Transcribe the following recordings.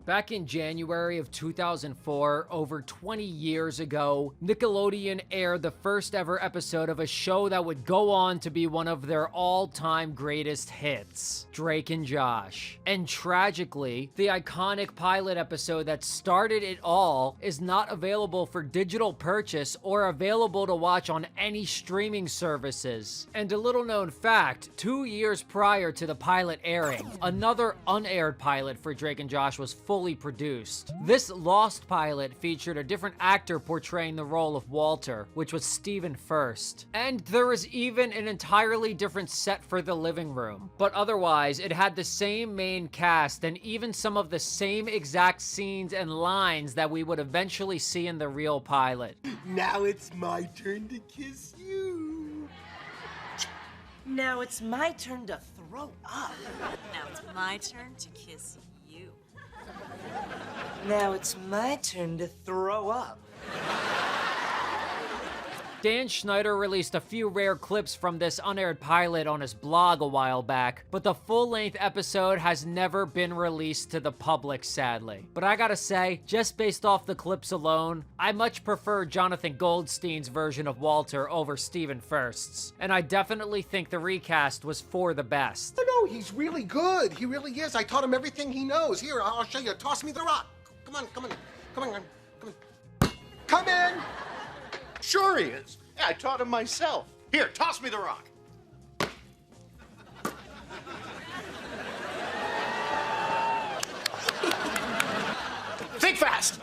Back in January of 2004, over 20 years ago, Nickelodeon aired the first ever episode of a show that would go on to be one of their all-time greatest hits, Drake and Josh. And tragically, the iconic pilot episode that started it all is not available for digital purchase or available to watch on any streaming services. And a little known fact, 2 years prior to the pilot airing, another unaired pilot for Drake and Josh was fully produced. This lost pilot featured a different actor portraying the role of Walter, which was Stephen First. And there was even an entirely different set for the living room. But otherwise, it had the same main cast and even some of the same exact scenes and lines that we would eventually see in the real pilot. Now it's my turn to kiss you. Now it's my turn to throw up. Now it's my turn to kiss you. Now it's my turn to throw up. Dan Schneider released a few rare clips from this unaired pilot on his blog a while back, but the full-length episode has never been released to the public, sadly. But I gotta say, just based off the clips alone, I much prefer Jonathan Goldstein's version of Walter over Stephen First's, and I definitely think the recast was for the best. Oh, no, he's really good. He really is. I taught him everything he knows. Here, I'll show you. Toss me the rock. Come on, come on, come on, come on. Come in. Sure he is. Yeah, I taught him myself. Here, toss me the rock. Think fast.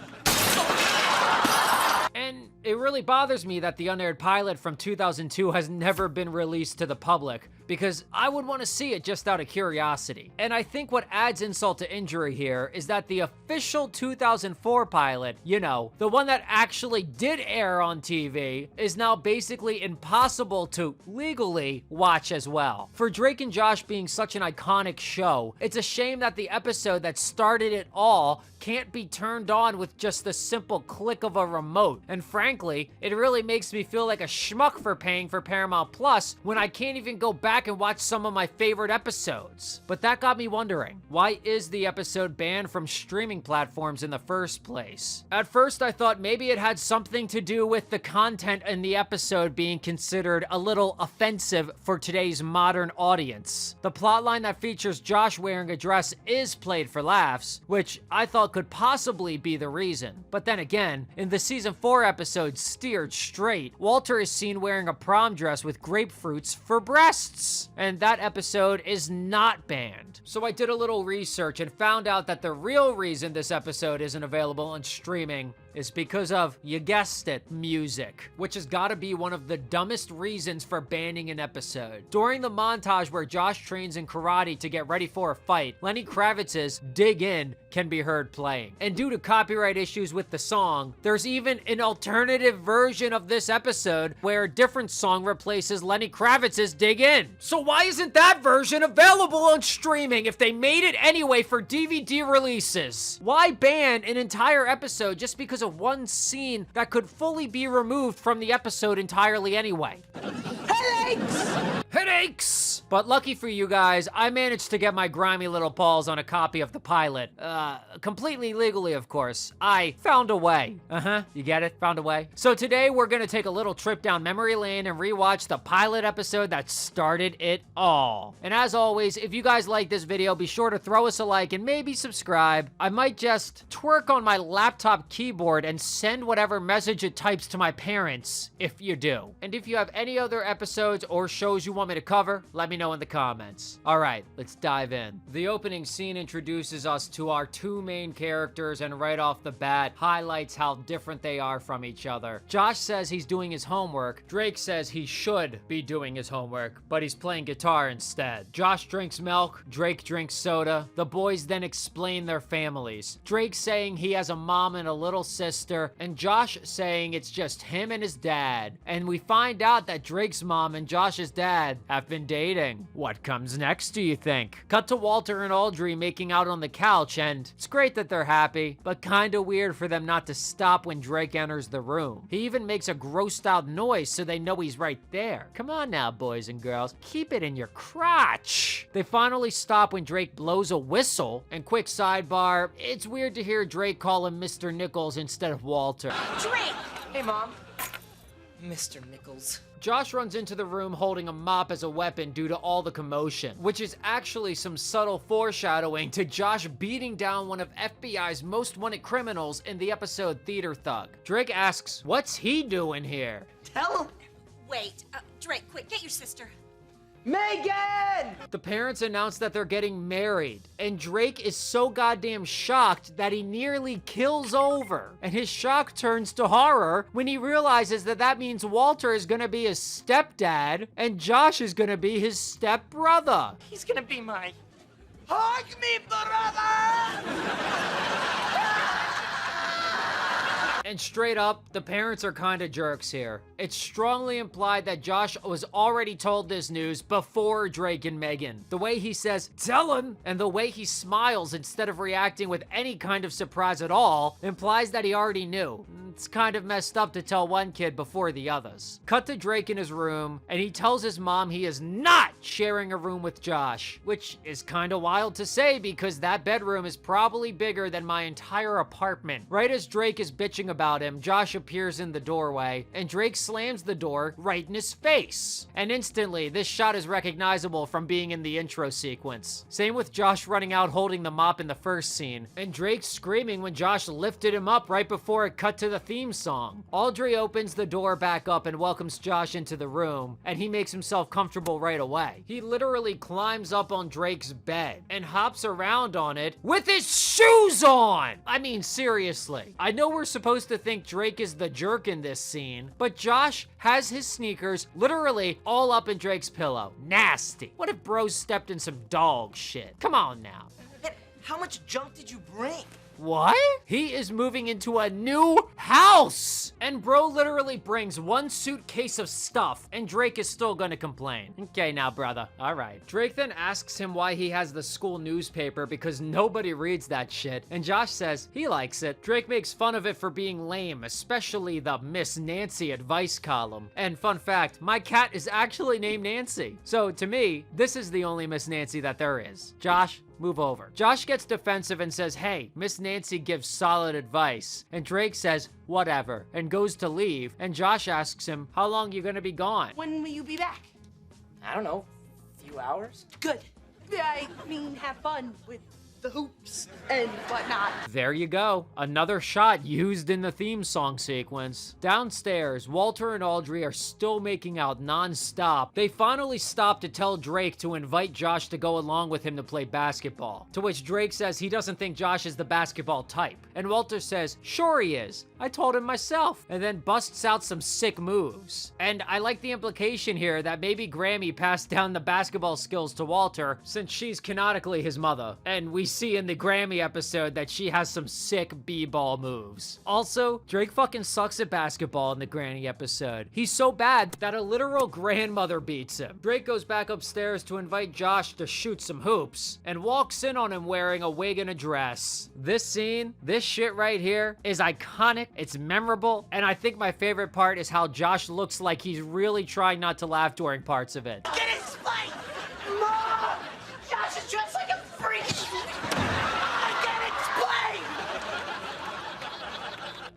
And it really bothers me that the unaired pilot from 2002 has never been released to the public, because I would want to see it just out of curiosity. And I think what adds insult to injury here is that the official 2004 pilot, you know, the one that actually did air on TV, is now basically impossible to legally watch as well. For Drake and Josh being such an iconic show, it's a shame that the episode that started it all can't be turned on with just the simple click of a remote. And frankly, it really makes me feel like a schmuck for paying for Paramount Plus when I can't even go back and watch some of my favorite episodes. But that got me wondering, why is the episode banned from streaming platforms in the first place? At first, I thought maybe it had something to do with the content in the episode being considered a little offensive for today's modern audience. The plotline that features Josh wearing a dress is played for laughs, which I thought could possibly be the reason. But then again, in the season 4 episode Steered Straight, Walter is seen wearing a prom dress with grapefruits for breasts, and that episode is not banned. So I did a little research and found out that the real reason this episode isn't available on streaming is because of, you guessed it, music, which has got to be one of the dumbest reasons for banning an episode. During the montage where Josh trains in karate to get ready for a fight, Lenny Kravitz's Dig In can be heard playing. And due to copyright issues with the song, there's even an alternative version of this episode where a different song replaces Lenny Kravitz's Dig In. So why isn't that version available on streaming if they made it anyway for DVD releases? Why ban an entire episode just because of one scene that could fully be removed from the episode entirely anyway? Headaches! Headaches! But lucky for you guys, I managed to get my grimy little paws on a copy of the pilot. Completely legally, of course. I found a way. You get it? Found a way. So today we're gonna take a little trip down memory lane and rewatch the pilot episode that started it all. And as always, if you guys like this video, be sure to throw us a like and maybe subscribe. I might just twerk on my laptop keyboard and send whatever message it types to my parents if you do. And if you have any other episodes or shows you want me to cover, let me know in the comments. All right, let's dive in. The opening scene introduces us to our two main characters and right off the bat highlights how different they are from each other. Josh says he's doing his homework. Drake says he should be doing his homework, but he's playing guitar instead. Josh drinks milk, Drake drinks soda. The boys then explain their families. Drake saying he has a mom and a little sister, and Josh saying it's just him and his dad. And we find out that Drake's mom and Josh's dad dad have been dating. What comes next, do you think? Cut to Walter and Audrey making out on the couch, and it's great that they're happy, but kinda weird for them not to stop when Drake enters the room. He even makes a grossed out noise so they know he's right there. Come on now, boys and girls, keep it in your crotch. They finally stop when Drake blows a whistle, and quick sidebar, it's weird to hear Drake call him Mr. Nichols instead of Walter. Drake! Hey, Mom. Mr. Nichols. Josh runs into the room holding a mop as a weapon due to all the commotion, which is actually some subtle foreshadowing to Josh beating down one of FBI's most wanted criminals in the episode Theater Thug. Drake asks, what's he doing here? Tell him. Wait, Drake, quick, get your sister. Megan! The parents announce that they're getting married, and Drake is so goddamn shocked that he nearly kills over. And his shock turns to horror when he realizes that that means Walter is gonna be his stepdad, and Josh is gonna be his stepbrother. He's gonna be my... Hug me, brother! And straight up, the parents are kinda jerks here. It's strongly implied that Josh was already told this news before Drake and Megan. The way he says, tell him, and the way he smiles instead of reacting with any kind of surprise at all, implies that he already knew. It's kind of messed up to tell one kid before the others. Cut to Drake in his room, and he tells his mom he is not sharing a room with Josh, which is kinda wild to say because that bedroom is probably bigger than my entire apartment. Right as Drake is bitching about him, Josh appears in the doorway, and Drake slams the door right in his face. And instantly, this shot is recognizable from being in the intro sequence. Same with Josh running out holding the mop in the first scene, and Drake screaming when Josh lifted him up right before it cut to the theme song. Audrey opens the door back up and welcomes Josh into the room, and he makes himself comfortable right away. He literally climbs up on Drake's bed and hops around on it with his shoes on! I mean, seriously. I know we're supposed to think Drake is the jerk in this scene, but Josh has his sneakers literally all up in Drake's pillow. Nasty. What if bros stepped in some dog shit? Come on now. Man, how much junk did you bring? What? He is moving into a new house! And bro literally brings one suitcase of stuff, and Drake is still gonna complain. Okay now, brother. Alright. Drake then asks him why he has the school newspaper because nobody reads that shit, and Josh says he likes it. Drake makes fun of it for being lame, especially the Miss Nancy advice column. And fun fact, my cat is actually named Nancy. So to me, this is the only Miss Nancy that there is. Josh, move over. Josh gets defensive and says, hey, Miss Nancy gives solid advice. And Drake says, whatever, and goes to leave. And Josh asks him, how long you gonna be gone? When will you be back? I don't know, a few hours? Good. I mean, have fun with the hoops and whatnot. There you go. Another shot used in the theme song sequence. Downstairs, Walter and Audrey are still making out non-stop. They finally stop to tell Drake to invite Josh to go along with him to play basketball. To which Drake says he doesn't think Josh is the basketball type. And Walter says, sure he is. I told him myself. And then busts out some sick moves. And I like the implication here that maybe Grammy passed down the basketball skills to Walter since she's canonically his mother. And we see in the Grammy episode that she has some sick b-ball moves. Also, Drake fucking sucks at basketball in the Granny episode. He's so bad that a literal grandmother beats him. Drake goes back upstairs to invite Josh to shoot some hoops and walks in on him wearing a wig and a dress. This scene, this shit right here is iconic, it's memorable, and I think my favorite part is how Josh looks like he's really trying not to laugh during parts of it. Get his fight! Mom! Josh is dressed like a freak!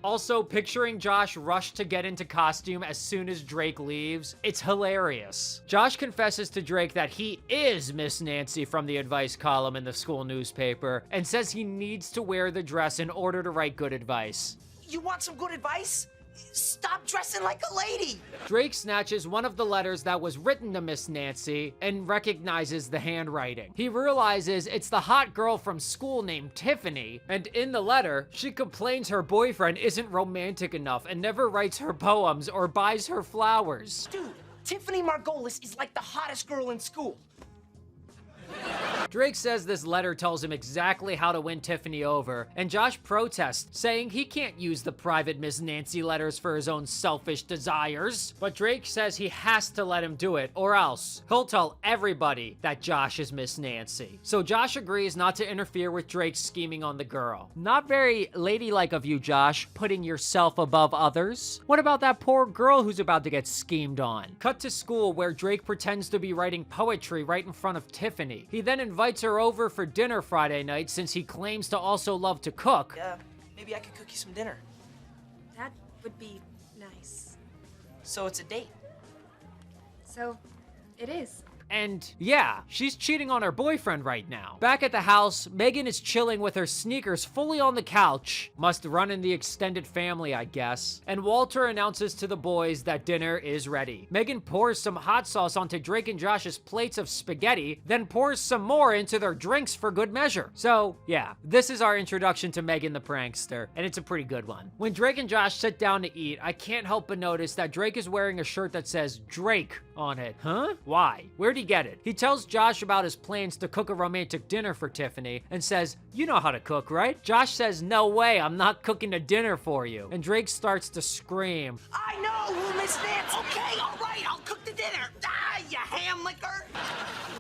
Also, picturing Josh rush to get into costume as soon as Drake leaves, it's hilarious. Josh confesses to Drake that he is Miss Nancy from the advice column in the school newspaper and says he needs to wear the dress in order to write good advice. You want some good advice? Stop dressing like a lady! Drake snatches one of the letters that was written to Miss Nancy and recognizes the handwriting. He realizes it's the hot girl from school named Tiffany, and in the letter, she complains her boyfriend isn't romantic enough and never writes her poems or buys her flowers. Dude, Tiffany Margolis is like the hottest girl in school. Drake says this letter tells him exactly how to win Tiffany over, and Josh protests, saying he can't use the private Miss Nancy letters for his own selfish desires. But Drake says he has to let him do it, or else he'll tell everybody that Josh is Miss Nancy. So Josh agrees not to interfere with Drake's scheming on the girl. Not very ladylike of you, Josh, putting yourself above others. What about that poor girl who's about to get schemed on? Cut to school where Drake pretends to be writing poetry right in front of Tiffany. He then invites her over for dinner Friday night since he claims to also love to cook. Yeah, maybe I could cook you some dinner. That would be nice. So it's a date. So, it is. And yeah, she's cheating on her boyfriend right now. Back at the house, Megan is chilling with her sneakers fully on the couch. Must run in the extended family, I guess. And Walter announces to the boys that dinner is ready. Megan pours some hot sauce onto Drake and Josh's plates of spaghetti, then pours some more into their drinks for good measure. So yeah, this is our introduction to Megan the prankster, and it's a pretty good one. When Drake and Josh sit down to eat, I can't help but notice that Drake is wearing a shirt that says Drake on it. Huh? Why? Where'd he get it? He tells Josh about his plans to cook a romantic dinner for Tiffany and says, "You know how to cook, right?" Josh says, "No way, I'm not cooking a dinner for you." And Drake starts to scream. I know, Miss Nancy. Okay, all right, I'll cook the dinner. Ah, you ham licker.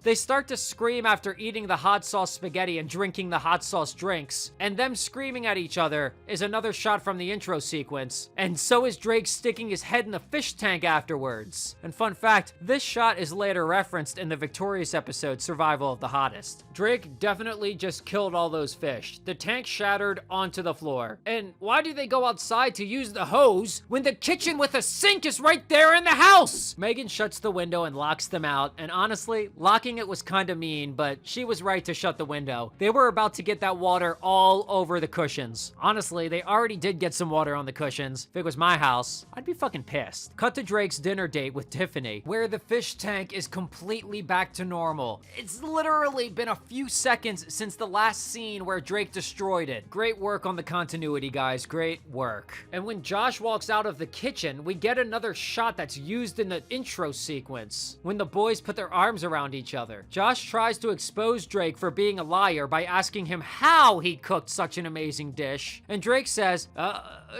They start to scream after eating the hot sauce spaghetti and drinking the hot sauce drinks. And them screaming at each other is another shot from the intro sequence. And so is Drake sticking his head in the fish tank afterwards. And fun fact, this shot is later referenced in the Victorious episode Survival of the Hottest. Drake definitely just killed all those fish. The tank shattered onto the floor. And why do they go outside to use the hose when the kitchen with a sink is right there in the house? Megan shuts the window and locks them out. And honestly, locking it was kind of mean, but she was right to shut the window. They were about to get that water all over the cushions. Honestly, they already did get some water on the cushions. If it was my house, I'd be fucking pissed. Cut to Drake's dinner date with Tiffany, where the fish tank is completely back to normal. It's literally been a few seconds since the last scene where Drake destroyed it. Great work on the continuity, guys. Great work. And when Josh walks out of the kitchen, we get another shot that's used in the intro sequence, when the boys put their arms around each other. Josh tries to expose Drake for being a liar by asking him how he cooked such an amazing dish. And Drake says,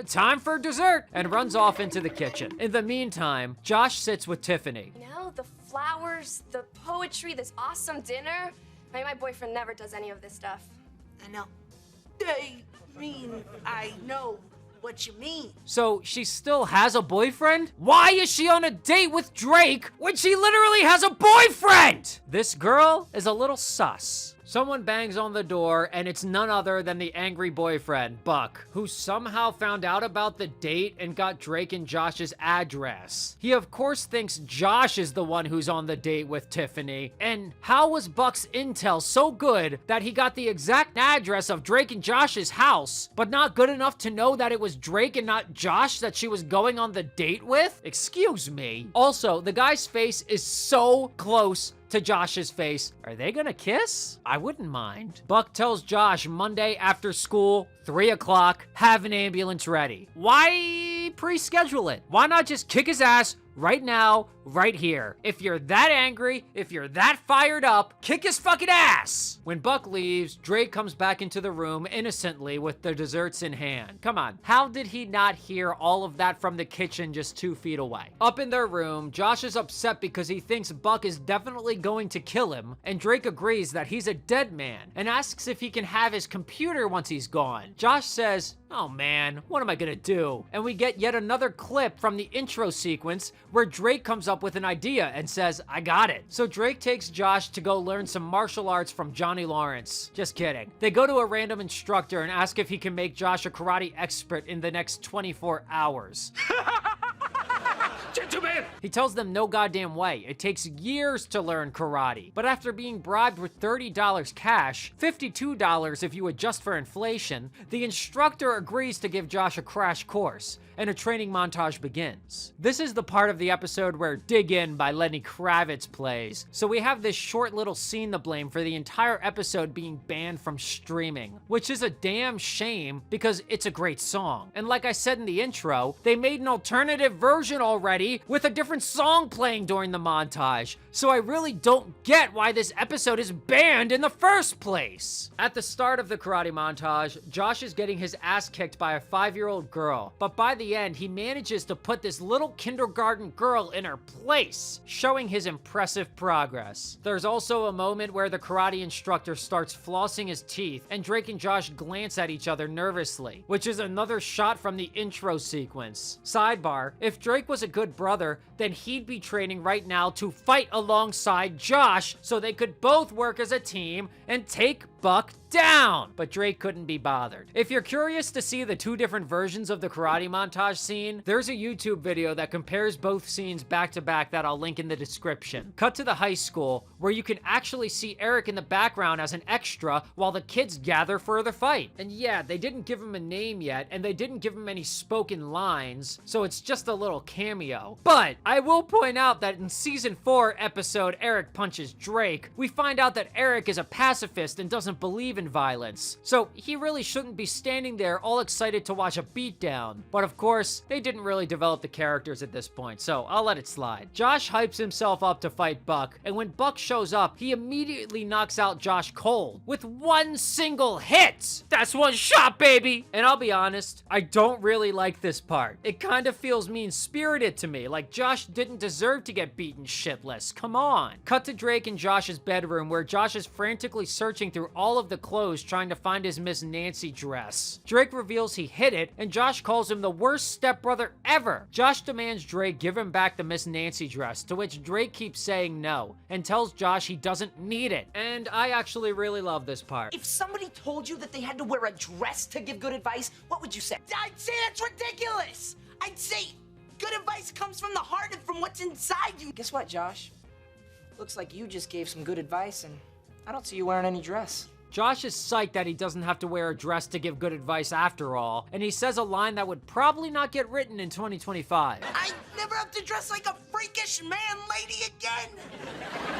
time for dessert, and runs off into the kitchen. In the meantime, Josh sits with Tiffany. You know, the flowers, the poetry, this awesome dinner. My boyfriend never does any of this stuff. I know. I know what you mean. So she still has a boyfriend? Why is she on a date with Drake when she literally has a boyfriend? This girl is a little sus. Someone bangs on the door, and it's none other than the angry boyfriend, Buck, who somehow found out about the date and got Drake and Josh's address. He of course thinks Josh is the one who's on the date with Tiffany. And how was Buck's intel so good that he got the exact address of Drake and Josh's house, but not good enough to know that it was Drake and not Josh that she was going on the date with? Excuse me. Also, the guy's face is so close to Josh's face. Are they gonna kiss? I wouldn't mind. Buck tells Josh Monday after school, 3 o'clock, have an ambulance ready. Why pre-schedule it? Why not just kick his ass right now, right here? If you're that angry, if you're that fired up, kick his fucking ass! When Buck leaves, Drake comes back into the room innocently with the desserts in hand. Come on, how did he not hear all of that from the kitchen just 2 feet away? Up in their room, Josh is upset because he thinks Buck is definitely going to kill him, and Drake agrees that he's a dead man and asks if he can have his computer once he's gone. Josh says, "Oh man, what am I gonna do?" And we get yet another clip from the intro sequence where Drake comes up with an idea and says, "I got it." So Drake takes Josh to go learn some martial arts from Johnny Lawrence. Just kidding. They go to a random instructor and ask if he can make Josh a karate expert in the next 24 hours. Gentlemen! He tells them no goddamn way. It takes years to learn karate. But after being bribed with $30 cash, $52 if you adjust for inflation, the instructor agrees to give Josh a crash course, and a training montage begins. This is the part of the episode where Dig In by Lenny Kravitz plays. So we have this short little scene to blame for the entire episode being banned from streaming, which is a damn shame because it's a great song. And like I said in the intro, they made an alternative version already karate with a different song playing during the montage. So I really don't get why this episode is banned in the first place. At the start of the karate montage, Josh is getting his ass kicked by a 5-year-old girl, but by the end, he manages to put this little kindergarten girl in her place, showing his impressive progress. There's also a moment where the karate instructor starts flossing his teeth, and Drake and Josh glance at each other nervously, which is another shot from the intro sequence. Sidebar, if Drake was a good brother, then he'd be training right now to fight alongside Josh so they could both work as a team and take Buck down, but Drake couldn't be bothered. If you're curious to see the 2 different versions of the karate montage scene, there's a YouTube video that compares both scenes back to back that I'll link in the description. Cut to the high school, where you can actually see Eric in the background as an extra while the kids gather for the fight. And yeah, they didn't give him a name yet, and they didn't give him any spoken lines, so it's just a little cameo. But I will point out that in season 4 episode Eric Punches Drake, we find out that Eric is a pacifist and doesn't believe in violence, so he really shouldn't be standing there all excited to watch a beatdown. But of course, they didn't really develop the characters at this point, so I'll let it slide. Josh hypes himself up to fight Buck, and when Buck shows up, he immediately knocks out Josh cold with one single hit. That's one shot, baby! And I'll be honest, I don't really like this part. It kind of feels mean-spirited to me, like Josh didn't deserve to get beaten shitless. Come on. Cut to Drake in Josh's bedroom, where Josh is frantically searching through all of the clothes trying to find his Miss Nancy dress. Drake reveals he hid it, and Josh calls him the worst stepbrother ever. Josh demands Drake give him back the Miss Nancy dress, to which Drake keeps saying no, and tells Josh he doesn't need it. And I actually really love this part. If somebody told you that they had to wear a dress to give good advice, what would you say? I'd say that's ridiculous! I'd say good advice comes from the heart and from what's inside you. Guess what, Josh? Looks like you just gave some good advice, and I don't see you wearing any dress. Josh is psyched that he doesn't have to wear a dress to give good advice after all, and he says a line that would probably not get written in 2025. I never have to dress like a freakish man lady again!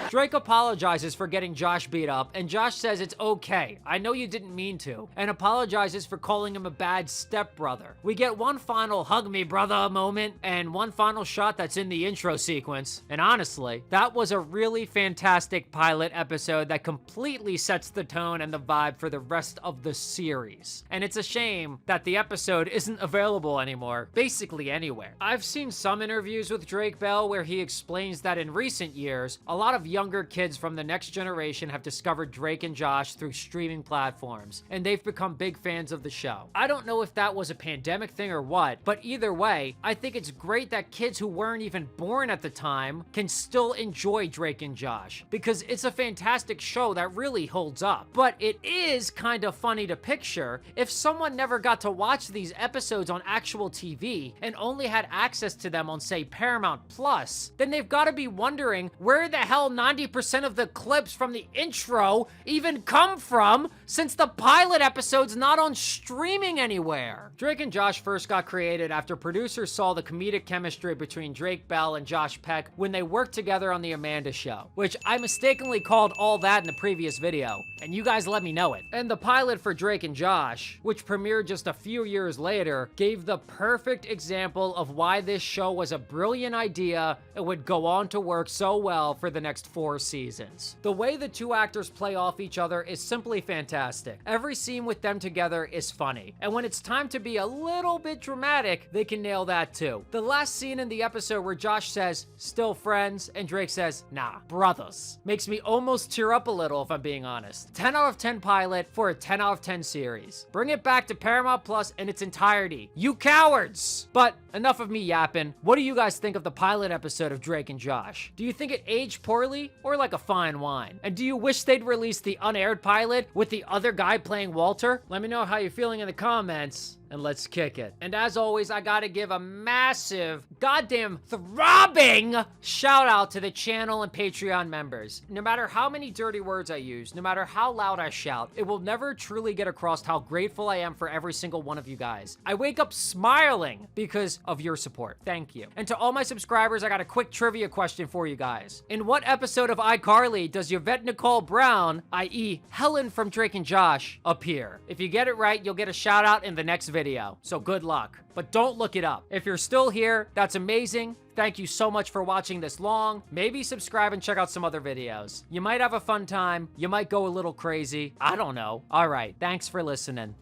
Drake apologizes for getting Josh beat up, and Josh says it's okay, I know you didn't mean to, and apologizes for calling him a bad stepbrother. We get one final hug me brother moment, and one final shot that's in the intro sequence, and honestly, that was a really fantastic pilot episode that completely sets the tone and the vibe for the rest of the series. And it's a shame that the episode isn't available anymore, basically anywhere. I've seen some interviews with Drake Bell where he explains that in recent years, a lot of younger kids from the next generation have discovered Drake and Josh through streaming platforms, and they've become big fans of the show. I don't know if that was a pandemic thing or what, but either way, I think it's great that kids who weren't even born at the time can still enjoy Drake and Josh, because it's a fantastic show that really holds up. But it is kind of funny to picture if someone never got to watch these episodes on actual TV and only had access to them on, say, Paramount Plus, then they've got to be wondering where the hell 90% of the clips from the intro even come from, since the pilot episode's not on streaming anywhere. Drake and Josh first got created after producers saw the comedic chemistry between Drake Bell and Josh Peck when they worked together on The Amanda Show, which I mistakenly called all that in the previous video, and you guys let me know it. And the pilot for Drake and Josh, which premiered just a few years later, gave the perfect example of why this show was a brilliant idea and would go on to work so well for the next 4 seasons. The way the 2 actors play off each other is simply fantastic. Every scene with them together is funny, and when it's time to be a little bit dramatic, they can nail that too. The last scene in the episode where Josh says, "Still friends," and Drake says, "Nah, brothers," makes me almost tear up a little, if I'm being honest. 10 out of 10 pilot for a 10 out of 10 series. Bring it back to Paramount Plus in its entirety, you cowards! But enough of me yapping. What do you guys think of the pilot episode of Drake and Josh? Do you think it aged poorly or like a fine wine? And do you wish they'd release the unaired pilot with the other guy playing Walter? Let me know how you're feeling in the comments, and let's kick it. And as always, I gotta give a massive, goddamn throbbing shout out to the channel and Patreon members. No matter how many dirty words I use, no matter how loud I shout, it will never truly get across how grateful I am for every single one of you guys. I wake up smiling because of your support. Thank you. And to all my subscribers, I got a quick trivia question for you guys. In what episode of iCarly does Yvette Nicole Brown, i.e. Helen from Drake and Josh, appear? If you get it right, you'll get a shout out in the next video. video, so good luck. But don't look it up. If you're still here, that's amazing. Thank you so much for watching this long. Maybe subscribe and check out some other videos. You might have a fun time. You might go a little crazy. I don't know. All right, thanks for listening.